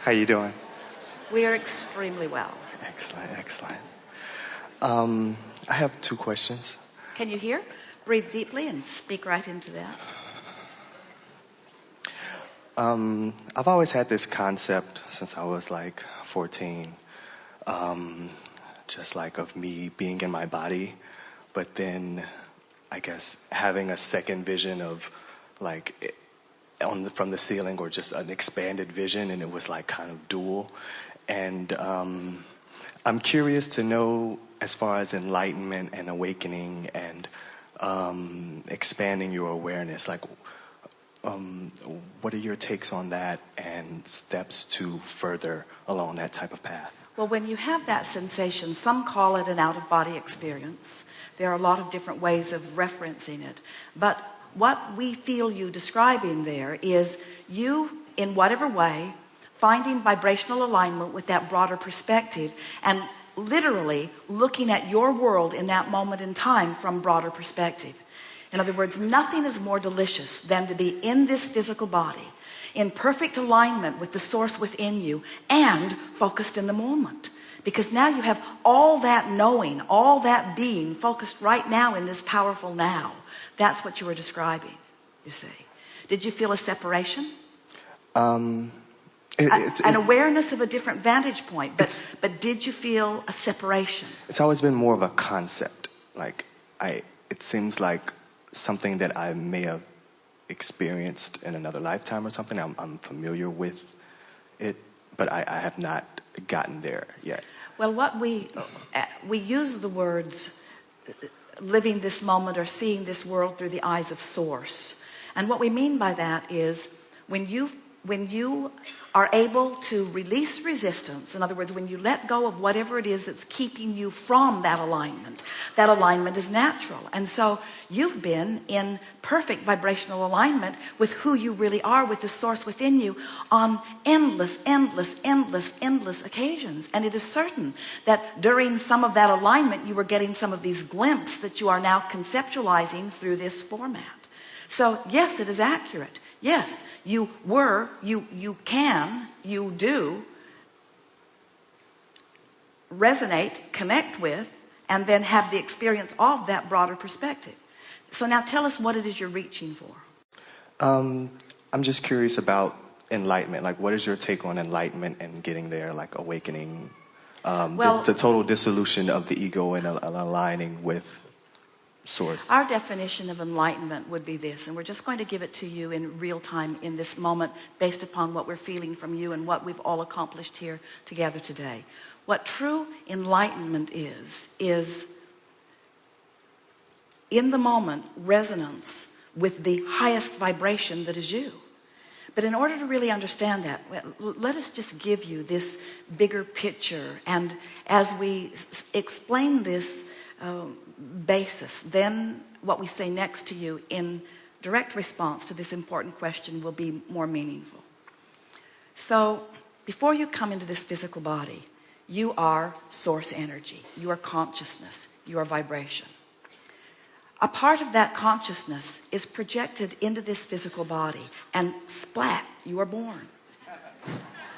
How you doing? We are extremely well. Excellent, excellent. I have two questions. Can you hear? Breathe deeply and speak right into that. I've always had this concept since I was like 14, just like of me being in my body, but then I guess having a second vision of like from the ceiling, or just an expanded vision, and it was like kind of dual. And I'm curious to know, as far as enlightenment and awakening and expanding your awareness, like what are your takes on that and steps to further along that type of path? Well, when you have that sensation, some call it an out-of-body experience. There are a lot of different ways of referencing it. But what we feel you describing there is you, in whatever way, finding vibrational alignment with that broader perspective and literally looking at your world in that moment in time from broader perspective. In other words, nothing is more delicious than to be in this physical body, in perfect alignment with the source within you, and focused in the moment. Because now you have all that knowing, all that being focused right now in this powerful now. That's what you were describing, you see. Did you feel a separation? An awareness of a different vantage point, but did you feel a separation? It's always been more of a concept. Like it seems like something that I may have experienced in another lifetime or something. I'm familiar with it, but I have not gotten there yet. Well, what we use the words living this moment or seeing this world through the eyes of source. And what we mean by that is when you are able to release resistance, in other words, when you let go of whatever it is that's keeping you from that alignment is natural. And so you've been in perfect vibrational alignment with who you really are, with the source within you, on endless occasions. And it is certain that during some of that alignment, you were getting some of these glimpses that you are now conceptualizing through this format. So yes, it is accurate. Yes, you do resonate, connect with, and then have the experience of that broader perspective. So now tell us what it is you're reaching for. I'm just curious about enlightenment. Like, what is your take on enlightenment and getting there, like awakening, the total dissolution of the ego and aligning with source? Our definition of enlightenment would be this, and we're just going to give it to you in real time in this moment based upon what we're feeling from you and what we've all accomplished here together today. What true enlightenment is in the moment resonance with the highest vibration that is you. But in order to really understand that, let us just give you this bigger picture, and as we explain this basis, then what we say next to you in direct response to this important question will be more meaningful. So before you come into this physical body, you are source energy, you are consciousness, you are vibration. A part of that consciousness is projected into this physical body, and splat, you are born.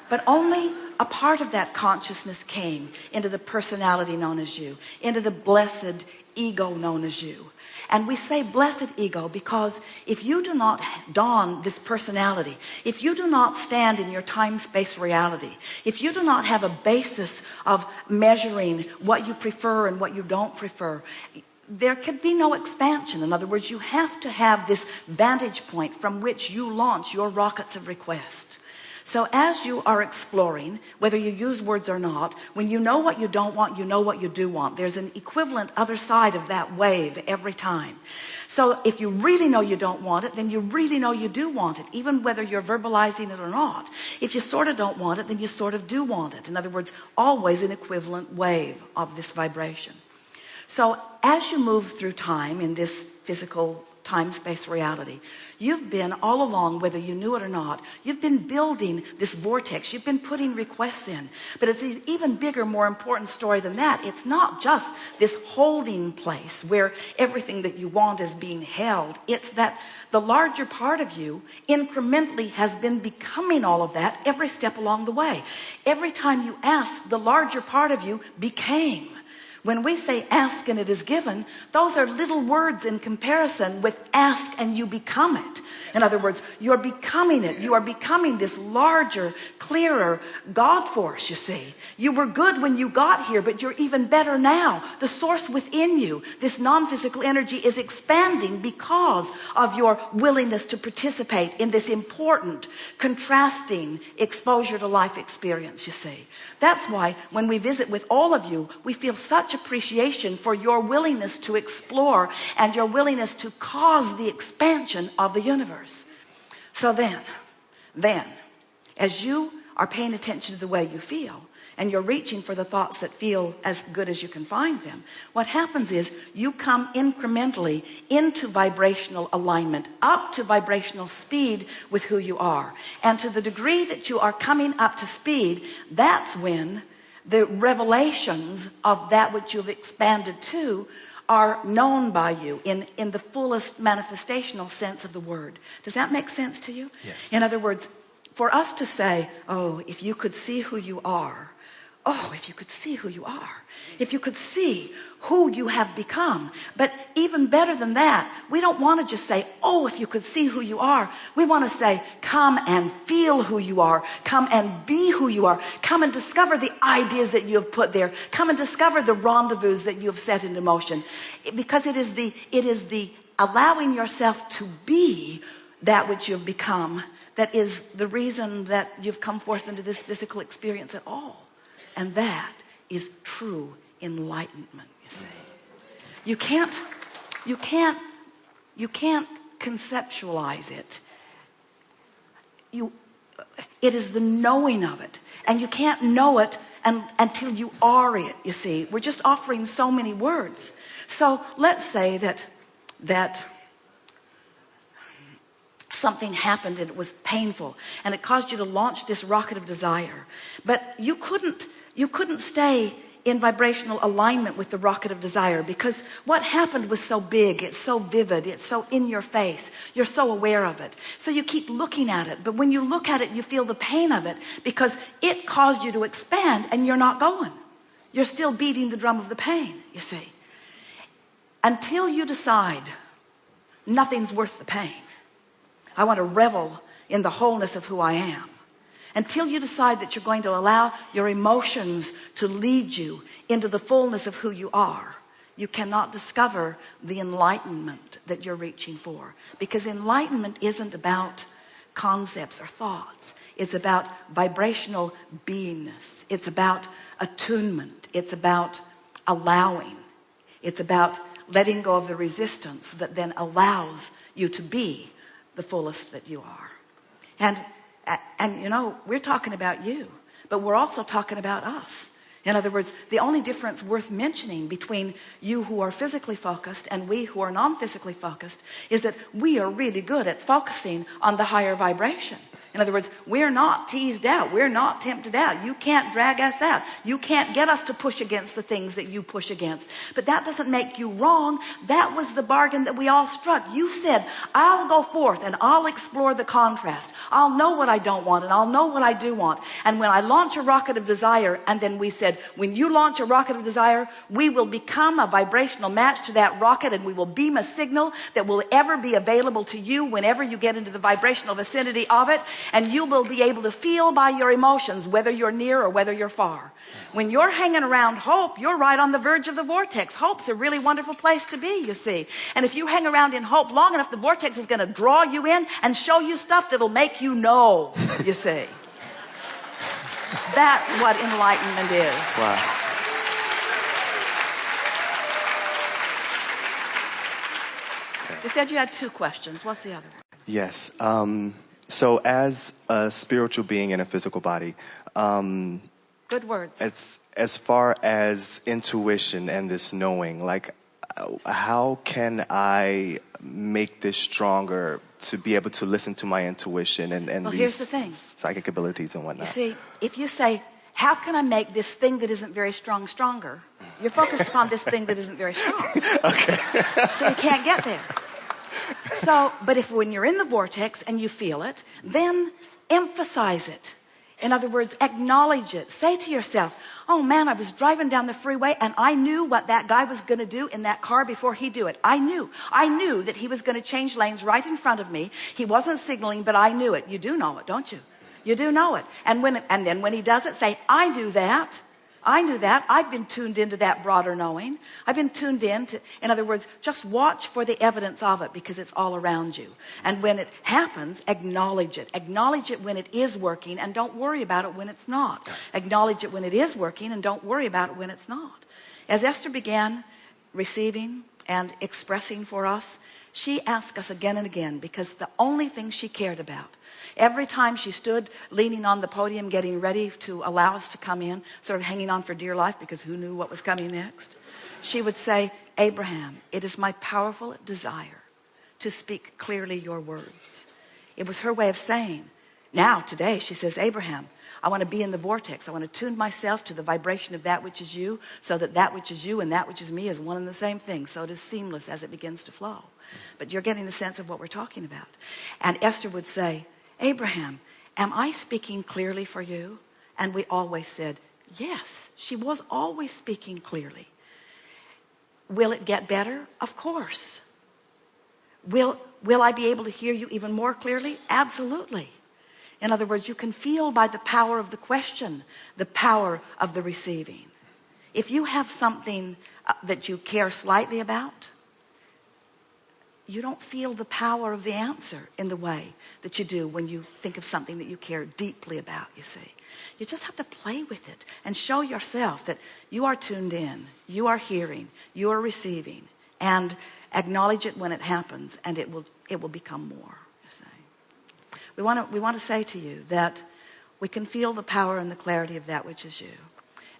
But only a part of that consciousness came into the personality known as you, into the blessed ego known as you. And we say blessed ego because if you do not don this personality, if you do not stand in your time-space reality, if you do not have a basis of measuring what you prefer and what you don't prefer, there could be no expansion. In other words, you have to have this vantage point from which you launch your rockets of request. So as you are exploring, whether you use words or not, when you know what you don't want, you know what you do want. There's an equivalent other side of that wave every time. So if you really know you don't want it, then you really know you do want it, even whether you're verbalizing it or not. If you sort of don't want it, then you sort of do want it. In other words, always an equivalent wave of this vibration. So as you move through time in this physical time-space reality. You've been all along, whether you knew it or not, you've been building this vortex. You've been putting requests in. But it's an even bigger, more important story than that. It's not just this holding place where everything that you want is being held. It's that the larger part of you incrementally has been becoming all of that every step along the way. Every time you ask, the larger part of you became. When we say ask and it is given, those are little words in comparison with ask and you become it. In other words, you're becoming it. You are becoming this larger, clearer God force, you see. You were good when you got here, but you're even better now. The source within you, this non-physical energy, is expanding because of your willingness to participate in this important, contrasting exposure to life experience, you see. That's why when we visit with all of you, we feel such appreciation for your willingness to explore and your willingness to cause the expansion of the universe. So then, as you are paying attention to the way you feel, and you're reaching for the thoughts that feel as good as you can find them, what happens is you come incrementally into vibrational alignment, up to vibrational speed with who you are. And to the degree that you are coming up to speed, that's when the revelations of that which you've expanded to are known by you in the fullest manifestational sense of the word. Does that make sense to you? Yes. In other words, for us to say, oh, if you could see who you are, oh, if you could see who you are, if you could see who you have become. But even better than that, we don't want to just say, oh, if you could see who you are. We want to say, come and feel who you are. Come and be who you are. Come and discover the ideas that you have put there. Come and discover the rendezvous that you have set into motion. Because it is the allowing yourself to be that which you've become that is the reason that you've come forth into this physical experience at all. And that is true enlightenment, you see. You can't conceptualize it. It is the knowing of it. And you can't know it until you are it, you see. We're just offering so many words. So let's say that something happened and it was painful and it caused you to launch this rocket of desire. But you couldn't stay in vibrational alignment with the rocket of desire because what happened was so big, it's so vivid, it's so in your face, you're so aware of it. So you keep looking at it, but when you look at it, you feel the pain of it because it caused you to expand and you're not going. You're still beating the drum of the pain, you see. Until you decide nothing's worth the pain. I want to revel in the wholeness of who I am. Until you decide that you're going to allow your emotions to lead you into the fullness of who you are, you cannot discover the enlightenment that you're reaching for. Because enlightenment isn't about concepts or thoughts. It's about vibrational beingness. It's about attunement. It's about allowing. It's about letting go of the resistance that then allows you to be the fullest that you are. And you know, we're talking about you, but we're also talking about us. In other words, the only difference worth mentioning between you who are physically focused and we who are non-physically focused is that we are really good at focusing on the higher vibration. In other words, we're not teased out. We're not tempted out. You can't drag us out. You can't get us to push against the things that you push against. But that doesn't make you wrong. That was the bargain that we all struck. You said, I'll go forth and I'll explore the contrast. I'll know what I don't want and I'll know what I do want. And when I launch a rocket of desire, and then we said, when you launch a rocket of desire, we will become a vibrational match to that rocket and we will beam a signal that will ever be available to you whenever you get into the vibrational vicinity of it. And you will be able to feel by your emotions whether you're near or whether you're far. When you're hanging around hope, you're right on the verge of the vortex. Hope's a really wonderful place to be, you see. And if you hang around in hope long enough, the vortex is going to draw you in and show you stuff that'll make you know, you see. That's what enlightenment is. Wow. You said you had 2 questions. What's the other one? Yes. So as a spiritual being in a physical body, good words. As far as intuition and this knowing, like how can I make this stronger to be able to listen to my intuition and Well, these here's the thing. psychic abilities and whatnot? You see, if you say, how can I make this thing that isn't very strong stronger? You're focused upon this thing that isn't very strong. Okay. So you can't get there. So, but if when you're in the vortex and you feel it, then emphasize it. In other words, acknowledge it. Say to yourself, oh man, I was driving down the freeway and I knew what that guy was going to do in that car before he do it. I knew that he was going to change lanes right in front of me. He wasn't signaling, but I knew it. You do know it, don't you? You do know it. And then when he does it, say, I knew that. I knew that. I've been tuned into that broader knowing. I've been tuned in other words, just watch for the evidence of it because it's all around you. And when it happens, acknowledge it. Acknowledge it when it is working and don't worry about it when it's not. Acknowledge it when it is working and don't worry about it when it's not. As Esther began receiving and expressing for us, she asked us again and again because the only thing she cared about, every time she stood leaning on the podium getting ready to allow us to come in, sort of hanging on for dear life because who knew what was coming next, she would say, Abraham, it is my powerful desire to speak clearly your words. It was her way of saying, now today she says, Abraham, I want to be in the vortex. I want to tune myself to the vibration of that which is you so that that which is you and that which is me is one and the same thing. So it is seamless as it begins to flow. But you're getting the sense of what we're talking about. And Esther would say, Abraham, am I speaking clearly for you? And we always said, yes, she was always speaking clearly. Will it get better? Of course. Will I be able to hear you even more clearly? Absolutely. In other words, you can feel by the power of the question, the power of the receiving. If you have something that you care slightly about, you don't feel the power of the answer in the way that you do when you think of something that you care deeply about, you see. You just have to play with it and show yourself that you are tuned in, you are hearing, you are receiving, and acknowledge it when it happens, and it will become more, you see. We want to say to you that we can feel the power and the clarity of that which is you.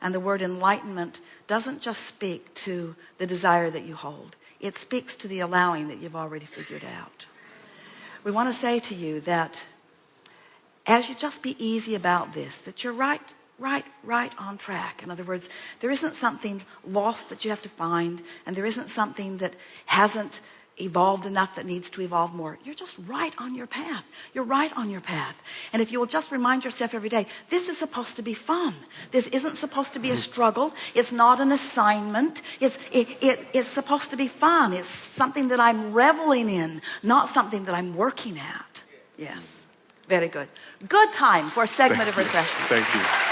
And the word enlightenment doesn't just speak to the desire that you hold. It speaks to the allowing that you've already figured out. We want to say to you that as you just be easy about this, that you're right on track. In other words, there isn't something lost that you have to find, and there isn't something that hasn't evolved enough that needs to evolve more. You're just right on your path. You're right on your path. And if you will just remind yourself every day, this is supposed to be fun. This isn't supposed to be a struggle. It's not an assignment. It's supposed to be fun. It's something that I'm reveling in, not something that I'm working at. Yes. Very good. Good time for a segment of refreshment. Thank you.